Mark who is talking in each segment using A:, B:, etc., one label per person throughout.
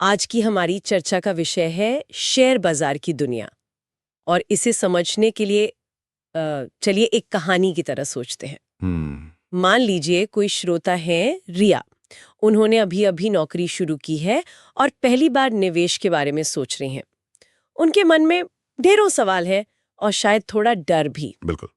A: आज की हमारी चर्चा का विषय है शेयर बाजार की दुनिया। और इसे समझने के लिए चलिए एक कहानी की तरह सोचते हैं। मान लीजिए कोई श्रोता है रिया। उन्होंने अभी अभी नौकरी शुरू की है और पहली बार निवेश के बारे में सोच रही हैं। उनके मन में ढेरों सवाल है और शायद थोड़ा डर भी।
B: बिल्कुल।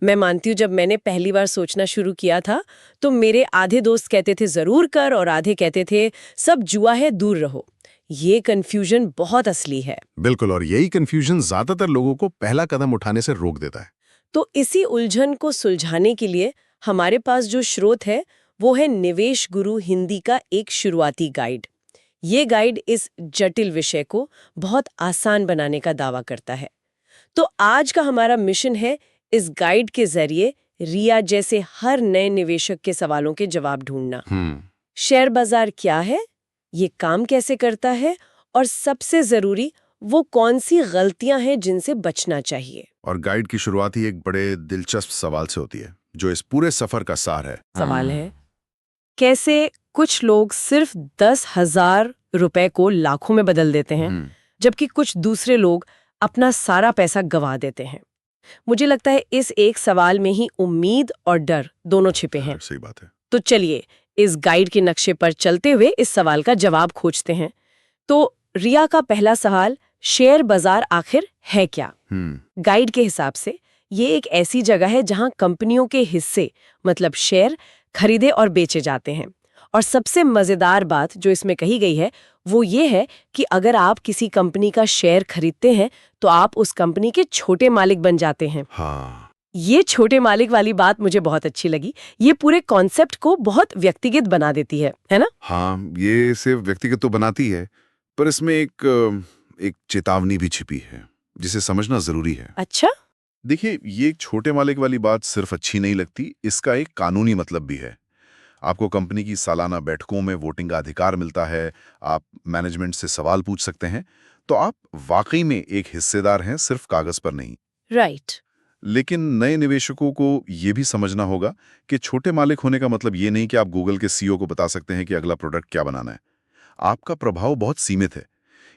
A: मैं मानती हूँ जब मैंने पहली बार सोचना शुरू किया था तो मेरे आधे दोस्त कहते थे जरूर कर और आधे कहते थे सब जुआ है दूर रहो। ये कंफ्यूजन बहुत असली है।
B: बिल्कुल, और यही कंफ्यूजन ज्यादातर लोगों को पहला कदम उठाने से रोक देता है।
A: तो इसी उलझन को सुलझाने के लिए हमारे पास जो स्रोत है वो है निवेश गुरु हिंदी का एक शुरुआती गाइड। ये गाइड इस जटिल विषय को बहुत आसान बनाने का दावा करता है। तो आज का हमारा मिशन है इस गाइड के जरिए रिया जैसे हर नए निवेशक के सवालों के जवाब ढूंढना। शेयर बाजार क्या है, ये काम कैसे करता है और सबसे जरूरी वो कौन सी गलतियां हैं जिनसे बचना चाहिए।
B: और गाइड की शुरुआत ही एक बड़े दिलचस्प सवाल से होती है जो इस पूरे सफर का सार है।
A: सवाल है कैसे कुछ लोग सिर्फ 10,000 रुपए को लाखों में बदल देते हैं जबकि कुछ दूसरे लोग अपना सारा पैसा गंवा देते हैं। मुझे लगता है इस एक सवाल में ही उम्मीद और डर दोनों छिपे हैं।
B: सही बात है।
A: तो चलिए इस गाइड के नक्शे पर चलते हुए इस सवाल का जवाब खोजते हैं। तो रिया का पहला सवाल, शेयर बाजार आखिर है क्या? गाइड के हिसाब से ये एक ऐसी जगह है जहां कंपनियों के हिस्से मतलब शेयर खरीदे और बेचे जाते हैं। और सबसे मजेदार बात जो इसमें कही गई है वो ये है कि अगर आप किसी कंपनी का शेयर खरीदते हैं तो आप उस कंपनी के छोटे मालिक बन जाते हैं। ये छोटे मालिक वाली बात मुझे बहुत अच्छी लगी। ये पूरे कॉन्सेप्ट को बहुत व्यक्तिगत बना देती है ना?
B: हाँ, ये सिर्फ व्यक्तिगत तो बनाती है, पर इसमें एक चेतावनी भी छिपी है जिसे समझना जरूरी है।
A: अच्छा?
B: देखिए, ये एक छोटे मालिक वाली बात सिर्फ अच्छी नहीं लगती, इसका एक कानूनी मतलब भी है। आपको कंपनी की सालाना बैठकों में वोटिंग का अधिकार मिलता है, आप मैनेजमेंट से सवाल पूछ सकते हैं, तो आप वाकई में एक हिस्सेदार हैं, सिर्फ कागज पर नहीं।
A: राइट।
B: लेकिन नए निवेशकों को यह भी समझना होगा कि छोटे मालिक होने का मतलब ये नहीं कि आप गूगल के सीईओ को बता सकते हैं कि अगला प्रोडक्ट क्या बनाना है। आपका प्रभाव बहुत सीमित है।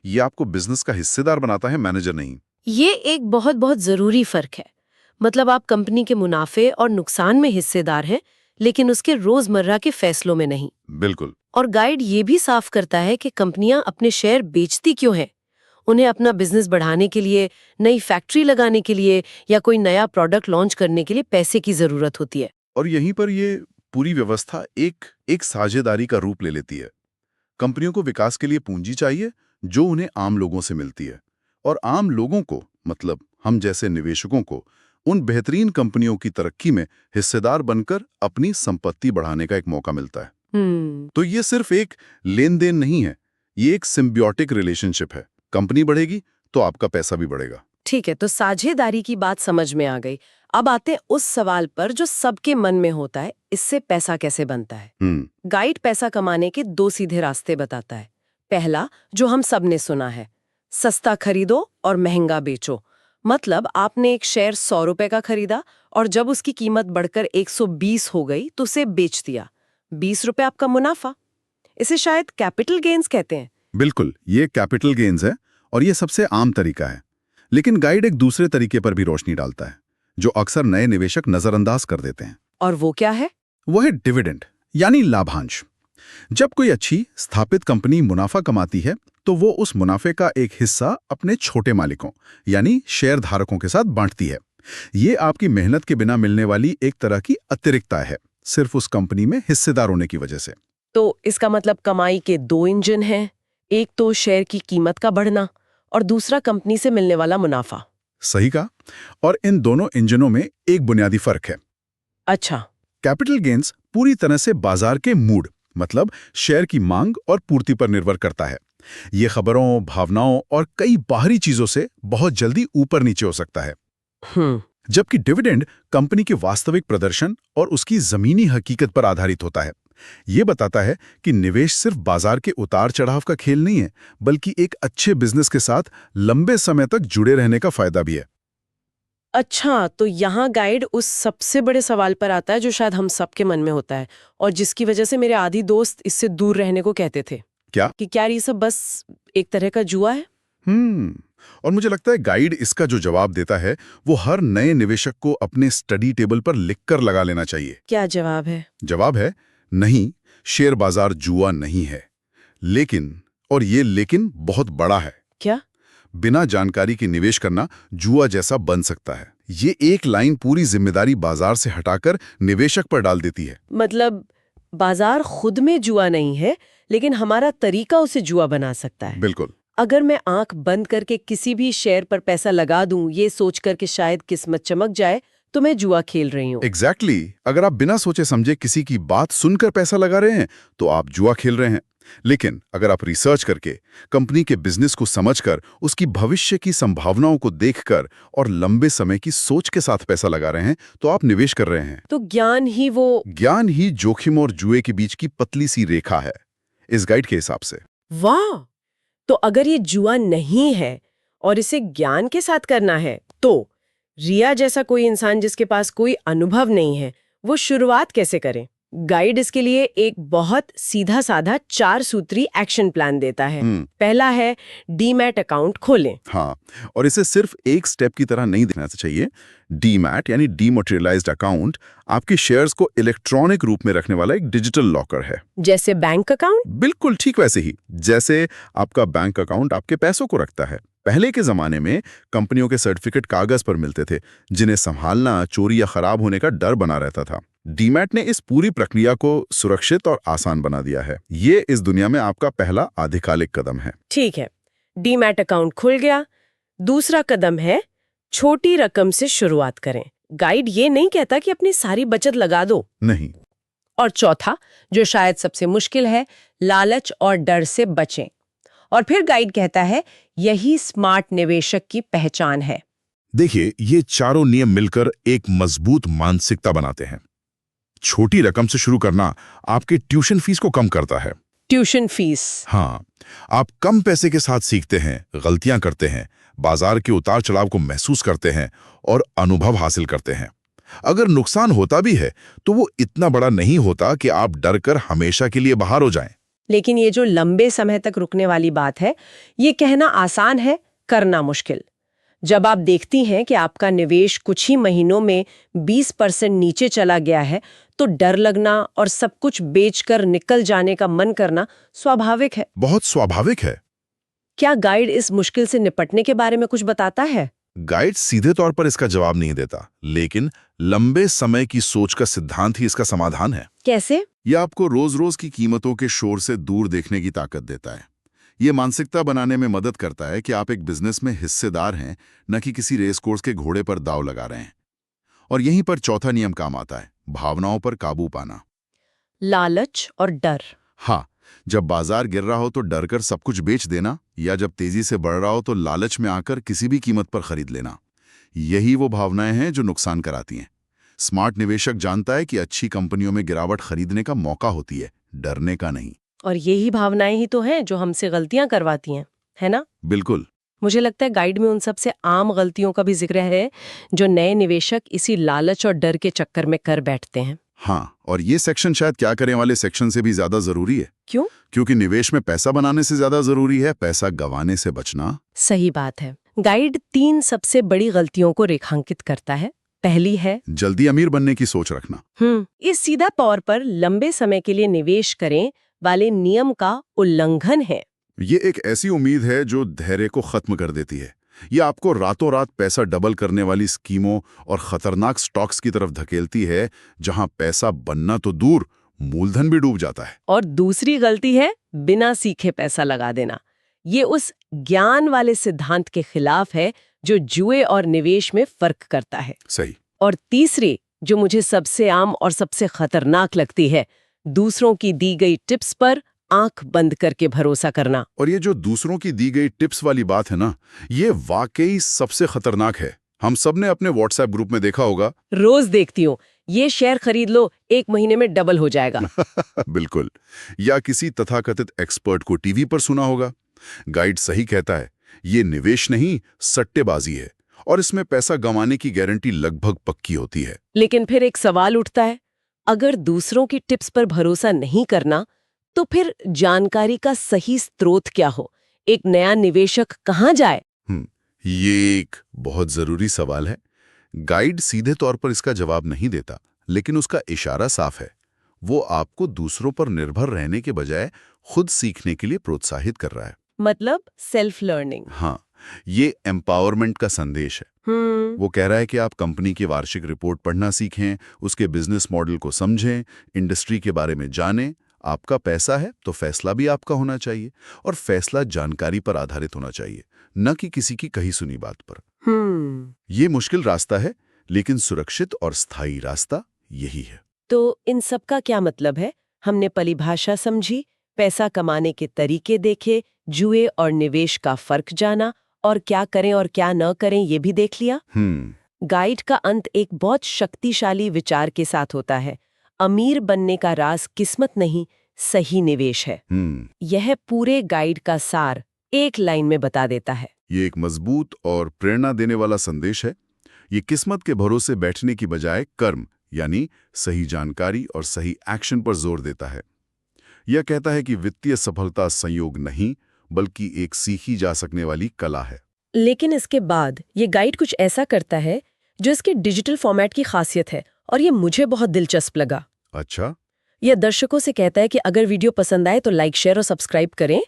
B: ये आपको बिजनेस का हिस्सेदार बनाता है, मैनेजर नहीं।
A: ये एक बहुत बहुत जरूरी फर्क है। मतलब आप कंपनी के मुनाफे और नुकसान में हिस्सेदार हैं लेकिन उसके रोजमर्रा के फैसलों में नहीं।
B: बिल्कुल।
A: और गाइड ये भी साफ करता है कि कंपनियां अपने शेयर बेचती क्यों हैं। उन्हें अपना बिजनेस बढ़ाने के लिए, नई फैक्ट्री लगाने के लिए या कोई नया प्रोडक्ट लॉन्च करने के लिए पैसे की जरूरत होती है।
B: और यहीं पर ये पूरी व्यवस्था एक साझेदारी का रूप ले लेती है। कंपनियों को विकास के लिए पूंजी चाहिए जो उन्हें आम लोगों से मिलती है, और आम लोगों को मतलब हम जैसे निवेशकों को उन बेहतरीन कंपनियों की तरक्की में हिस्सेदार बनकर अपनी संपत्ति बढ़ाने का एक मौका मिलता है। तो ये सिर्फ एक लेन देन नहीं है, ये एक सिम्बियोटिक रिलेशनशिप है। कंपनी बढ़ेगी तो आपका पैसा भी बढ़ेगा।
A: ठीक है, तो साझेदारी की बात समझ में आ गई। अब आते हैं उस सवाल पर जो सबके मन में होता है, इससे पैसा कैसे बनता है। गाइड पैसा कमाने के दो सीधे रास्ते बताता है। पहला, जो हम सब ने सुना है, सस्ता खरीदो और महंगा बेचो। मतलब आपने एक शेयर 100 रुपए का खरीदा और जब उसकी कीमत बढ़कर 120 हो गई तो उसे बेच दिया। 20 रुपए आपका मुनाफा। इसे शायद कैपिटल गेन्स कहते हैं।
B: बिल्कुल, ये कैपिटल गेन्स है और ये सबसे आम तरीका है। लेकिन गाइड एक दूसरे तरीके पर भी रोशनी डालता है जो अक्सर नए निवेशक नजरअंदाज कर देते हैं।
A: और वो क्या है?
B: वो है डिविडेंड, यानी लाभांश। जब कोई अच्छी स्थापित कंपनी मुनाफा कमाती है तो वो उस मुनाफे का एक हिस्सा अपने छोटे मालिकों यानी शेयर धारकों के साथ बांटती है। ये आपकी मेहनत के बिना मिलने वाली एक तरह की अतिरिक्तता है, सिर्फ उस कंपनी में हिस्सेदार होने की वजह से।
A: तो इसका मतलब कमाई के दो इंजन हैं, एक तो शेयर की कीमत का बढ़ना और दूसरा कंपनी से मिलने वाला मुनाफा।
B: सही कहा। और इन दोनों इंजनों में एक बुनियादी फर्क है।
A: अच्छा।
B: कैपिटल गेन्स पूरी तरह से बाजार के मूड मतलब शेयर की मांग और पूर्ति पर निर्भर करता है। ये खबरों, भावनाओं और कई बाहरी चीजों से बहुत जल्दी ऊपर नीचे हो सकता है। जबकि डिविडेंड कंपनी के वास्तविक प्रदर्शन और उसकी जमीनी हकीकत पर आधारित होता है। ये बताता है कि निवेश सिर्फ बाजार के उतार चढ़ाव का खेल नहीं है, बल्कि एक अच्छे बिजनेस के साथ लंबे समय तक जुड़े रहने का फायदा भी है।
A: अच्छा, तो यहाँ गाइड उस सबसे बड़े सवाल पर आता है जो शायद हम सबके मन में होता है और जिसकी वजह से मेरे आधी दोस्त इससे दूर रहने को कहते थे।
B: क्या?
A: कि क्या ये सब बस एक तरह का जुआ है?
B: और मुझे लगता है गाइड इसका जो जवाब देता है वो हर नए निवेशक को अपने स्टडी टेबल पर लिखकर लगा लेना चाहिए।
A: क्या जवाब है?
B: जवाब है नहीं, शेयर बाजार जुआ नहीं है। लेकिन, और ये लेकिन बहुत बड़ा है,
A: क्या?
B: बिना जानकारी के निवेश करना जुआ जैसा बन सकता है। ये एक लाइन पूरी जिम्मेदारी बाजार से हटाकर निवेशक पर डाल देती है।
A: मतलब बाजार खुद में जुआ नहीं है, लेकिन हमारा तरीका उसे जुआ बना सकता है।
B: बिल्कुल।
A: अगर मैं आंख बंद करके किसी भी शेयर पर पैसा लगा दूं, ये सोचकर कि शायद किस्मत चमक जाए, तो मैं जुआ खेल रही हूँ।
B: एग्जैक्टली। अगर आप बिना सोचे समझे किसी की बात सुनकर पैसा लगा रहे हैं तो आप जुआ खेल रहे हैं। लेकिन अगर आप रिसर्च करके, कंपनी के बिजनेस को समझकर, उसकी भविष्य की संभावनाओं को देखकर और लंबे समय की सोच के साथ पैसा लगा रहे हैं तो आप निवेश कर रहे हैं।
A: तो
B: ज्ञान ही जोखिम और जुए के बीच की पतली सी रेखा है इस गाइड के हिसाब से।
A: वाह! तो अगर ये जुआ नहीं है और इसे ज्ञान के साथ करना है, तो रिया जैसा कोई इंसान जिसके पास कोई अनुभव नहीं है, वो शुरुआत कैसे करे? गाइड इसके लिए एक बहुत सीधा साधा 4 सूत्री एक्शन प्लान देता है। पहला है डीमैट अकाउंट खोलें।
B: हाँ, और इसे सिर्फ एक स्टेप की तरह नहीं देखना चाहिए। डीमैट यानी डीमोटेरियलाइज्ड अकाउंट आपके शेयर्स को इलेक्ट्रॉनिक रूप में रखने वाला एक डिजिटल लॉकर है।
A: जैसे बैंक अकाउंट?
B: बिल्कुल ठीक वैसे ही जैसे आपका बैंक अकाउंट आपके पैसों को रखता है। पहले के जमाने में कंपनियों के सर्टिफिकेट कागज पर मिलते थे, जिन्हें संभालना चोरी या खराब होने का डर बना रहता था। डीमैट ने इस पूरी प्रक्रिया को सुरक्षित और आसान बना दिया है। ये इस दुनिया में आपका पहला आधिकारिक कदम है।
A: ठीक है, डीमैट अकाउंट खुल गया। दूसरा कदम है छोटी रकम से शुरुआत करें। गाइड ये नहीं कहता कि अपनी सारी बचत लगा दो।
B: नहीं।
A: और चौथा, जो शायद सबसे मुश्किल है, लालच और डर से बचें। और फिर गाइड कहता है यही स्मार्ट निवेशक की पहचान है।
B: देखिए, ये चारों नियम मिलकर एक मजबूत मानसिकता बनाते हैं। छोटी रकम से शुरू करना आपके ट्यूशन फीस को कम करता है।
A: Tuition fees?
B: हाँ, आप कम पैसे के साथ सीखते हैं, गलतियां करते हैं, बाजार के उतार चढ़ाव को महसूस करते हैं और अनुभव हासिल करते हैं। अगर नुकसान होता भी है तो वो इतना बड़ा नहीं होता कि आप डर कर हमेशा के लिए बाहर हो जाएं।
A: लेकिन ये जो लंबे समय तक रुकने वाली बात है, ये कहना आसान है, करना मुश्किल। जब आप देखती हैं कि आपका निवेश कुछ ही महीनों में 20% नीचे चला गया है, तो डर लगना और सब कुछ बेचकर निकल जाने का मन करना स्वाभाविक है।
B: बहुत स्वाभाविक है।
A: क्या गाइड इस मुश्किल से निपटने के बारे में कुछ बताता है?
B: गाइड सीधे तौर पर इसका जवाब नहीं देता, लेकिन लंबे समय की सोच का सिद्धांत ही इसका समाधान है।
A: कैसे?
B: यह आपको रोज रोज की कीमतों के शोर से दूर देखने की ताकत देता है। ये मानसिकता बनाने में मदद करता है कि आप एक बिजनेस में हिस्सेदार हैं, न कि किसी रेस कोर्स के घोड़े पर दांव लगा रहे हैं। और यहीं पर चौथा नियम काम आता है, भावनाओं पर काबू पाना।
A: लालच और डर।
B: हाँ, जब बाजार गिर रहा हो तो डर कर सब कुछ बेच देना, या जब तेजी से बढ़ रहा हो तो लालच में आकर किसी भी कीमत पर खरीद लेना। यही वो भावनाएं हैं जो नुकसान कराती हैं। स्मार्ट निवेशक जानता है कि अच्छी कंपनियों में गिरावट खरीदने का मौका होती है, डरने का नहीं।
A: और यही भावनाएं ही तो हैं जो हमसे गलतियां करवाती हैं, है ना?
B: बिल्कुल।
A: मुझे लगता है गाइड में उन सबसे आम गलतियों का भी जिक्र है जो नए निवेशक इसी लालच और डर के चक्कर में कर बैठते हैं।
B: हाँ, और ये सेक्शन शायद क्या करें वाले सेक्शन से भी ज्यादा जरूरी है।
A: क्यों?
B: क्योंकि निवेश में पैसा बनाने से ज्यादा जरूरी है पैसा गंवाने से बचना।
A: सही बात है। गाइड 3 सबसे बड़ी गलतियों को रेखांकित करता है। पहली है
B: जल्दी अमीर बनने की सोच रखना।
A: इस सीधा तौर पर लंबे समय के लिए निवेश करें वाले नियम का उल्लंघन है।
B: ये एक ऐसी उम्मीद है जो धैर्य को खत्म कर देती है। ये आपको रातों रात पैसा डबल करने वाली स्कीमों और खतरनाक स्टॉक्स की तरफ धकेलती है, जहां पैसा बनना तो दूर, मूलधन भी डूब जाता है।
A: और दूसरी गलती है बिना सीखे पैसा लगा देना। ये उस ज्ञान वाले सिद्धांत के खिलाफ है जो जुए और निवेश में फर्क करता है।
B: सही।
A: और तीसरी, जो मुझे सबसे आम और सबसे खतरनाक लगती है, दूसरों की दी गई टिप्स पर आंख बंद करके भरोसा करना।
B: और ये जो दूसरों की दी गई टिप्स वाली बात है ना, ये वाकई सबसे खतरनाक है। हम सब ने अपने व्हाट्सएप ग्रुप में देखा होगा।
A: रोज देखती हूँ, ये शेयर खरीद लो, 1 महीने में डबल हो जाएगा।
B: बिल्कुल। या किसी तथाकथित एक्सपर्ट को टीवी पर सुना होगा। गाइड सही कहता है, ये निवेश नहीं, सट्टेबाजी है, और इसमें पैसा गंवाने की गारंटी लगभग पक्की होती है।
A: लेकिन फिर एक सवाल उठता है, अगर दूसरों की टिप्स पर भरोसा नहीं करना, तो फिर जानकारी का सही स्रोत क्या हो? एक नया निवेशक कहाँ जाए?
B: ये एक बहुत जरूरी सवाल है। गाइड सीधे तौर पर इसका जवाब नहीं देता, लेकिन उसका इशारा साफ है। वो आपको दूसरों पर निर्भर रहने के बजाय खुद सीखने के लिए प्रोत्साहित कर रहा है।
A: मतलब सेल्फ लर्निंग।
B: हाँ, ये एम्पावरमेंट का संदेश है। वो कह रहा है कि आप कंपनी की वार्षिक रिपोर्ट पढ़ना सीखें, उसके बिजनेस मॉडल को समझें, इंडस्ट्री के बारे में जानें। आपका पैसा है तो फैसला भी आपका होना चाहिए, और फैसला जानकारी पर आधारित होना चाहिए, न कि किसी की कही सुनी बात पर। ये मुश्किल रास्ता है, लेकिन सुरक्षित और स्थायी रास्ता यही है।
A: तो इन सब का क्या मतलब है? हमने परिभाषा समझी, पैसा कमाने के तरीके देखे, जुए और निवेश का फर्क जाना, और क्या करें और क्या न करें ये भी देख लिया। गाइड का अंत एक बहुत शक्तिशाली विचार के साथ होता है। अमीर बनने का राज किस्मत नहीं, सही निवेश है। यह पूरे गाइड का सार एक लाइन में बता देता है।
B: ये एक मजबूत और प्रेरणा देने वाला संदेश है। ये किस्मत के भरोसे बैठने की बजाय कर्म, यानी सही जानकारी और सही एक्शन पर जोर देता है। यह कहता है कि वित्तीय सफलता संयोग नहीं, बल्कि एक सीखी जा सकने वाली कला है।
A: लेकिन इसके बाद ये गाइड कुछ ऐसा करता है जो इसके डिजिटल फॉर्मेट की खासियत है, और ये मुझे बहुत दिलचस्प लगा।
B: अच्छा?
A: यह दर्शकों से कहता है कि अगर वीडियो पसंद आए तो लाइक, शेयर और सब्सक्राइब करें।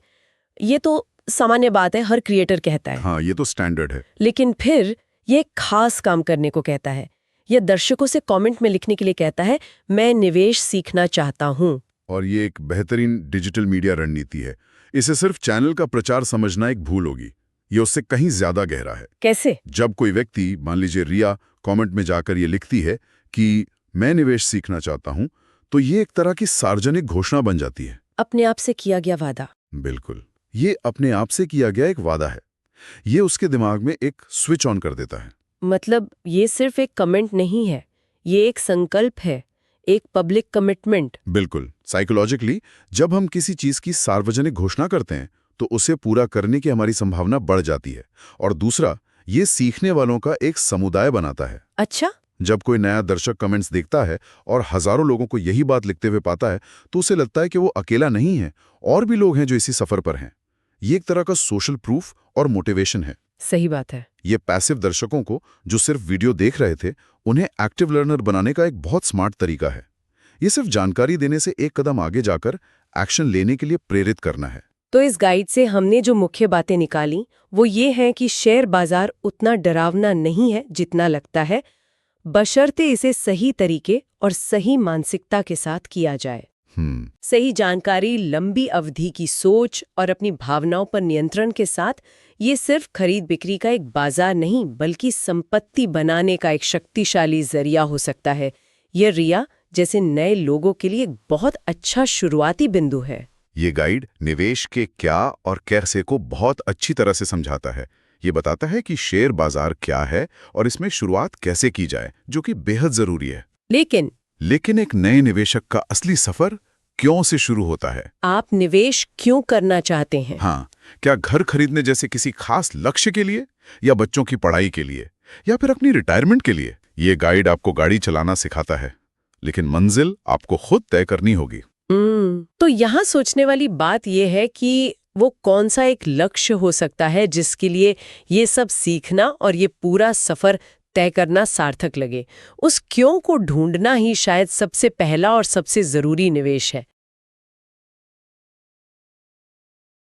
A: ये तो सामान्य बात है, हर क्रिएटर कहता है।
B: हाँ, ये तो स्टैंडर्ड है।
A: लेकिन फिर ये एक खास काम करने को कहता है। यह दर्शकों से कमेंट में लिखने के लिए कहता है, मैं निवेश सीखना चाहता हूँ।
B: और ये एक बेहतरीन डिजिटल मीडिया रणनीति है। इसे सिर्फ चैनल का प्रचार समझना एक भूल होगी। ये उससे कहीं ज्यादा गहरा है।
A: कैसे?
B: जब कोई व्यक्ति, मान लीजिए रिया, कमेंट में जाकर ये लिखती है कि मैं निवेश सीखना चाहता हूं, तो ये एक तरह की सार्वजनिक घोषणा बन जाती है।
A: अपने आप से किया गया वादा।
B: बिल्कुल, ये अपने आप से किया गया एक वादा है। ये उसके दिमाग में एक स्विच ऑन कर देता है।
A: मतलब ये सिर्फ एक कमेंट नहीं है, ये एक संकल्प है, एक पब्लिक कमिटमेंट।
B: बिल्कुल। साइकोलॉजिकली जब हम किसी चीज की सार्वजनिक घोषणा करते हैं तो उसे पूरा करने की हमारी संभावना बढ़ जाती है। और दूसरा, ये सीखने वालों का एक समुदाय बनाता है।
A: अच्छा?
B: जब कोई नया दर्शक कमेंट्स देखता है और हजारों लोगों को यही बात लिखते हुए पाता है, तो उसे लगता है कि वो अकेला नहीं है, और भी लोग हैं जो इसी सफर पर हैं। ये एक तरह का सोशल प्रूफ और मोटिवेशन है।
A: सही बात है।
B: ये पैसिव दर्शकों को, जो सिर्फ वीडियो देख रहे थे, उन्हें एक्टिव लर्नर बनाने का एक बहुत स्मार्ट तरीका है। ये सिर्फ जानकारी देने से एक कदम आगे जाकर एक्शन लेने के लिए प्रेरित करना है।
A: तो इस गाइड से हमने जो मुख्य बातें निकाली वो ये हैं कि शेयर बाजार उतना डरावना नहीं है जितना लगता है, बशर्ते इसे सही तरीके और सही मानसिकता के साथ किया जाए। सही जानकारी, लंबी अवधि की सोच और अपनी भावनाओं पर नियंत्रण के साथ ये सिर्फ खरीद बिक्री का एक बाजार नहीं, बल्कि संपत्ति बनाने का एक शक्तिशाली जरिया हो सकता है। ये रिया जैसे नए लोगों के लिए एक बहुत अच्छा शुरुआती बिंदु है।
B: ये गाइड निवेश के क्या और कैसे को बहुत अच्छी तरह से समझाता है। ये बताता है कि शेयर बाजार क्या है और इसमें शुरुआत कैसे की जाए, जो कि बेहद जरूरी है। लेकिन एक नए निवेशक का असली सफर क्यों से शुरू होता है?
A: आप निवेश क्यों करना चाहते हैं?
B: हाँ, क्या घर खरीदने जैसे किसी खास लक्ष्य के लिए, या बच्चों की पढ़ाई के लिए, या फिर अपनी रिटायरमेंट के लिए? ये गाइड आपको गाड़ी चलाना सिखाता है, लेकिन मंजिल आपको खुद तय करनी होगी।
A: तो यहाँ सोचने वाली बात यह है कि वो कौन सा एक लक्ष्य हो सकता है जिसके लिए ये सब सीखना और ये पूरा सफर तय करना सार्थक लगे। उस क्यों को ढूंढना ही शायद सबसे पहला और सबसे जरूरी निवेश है।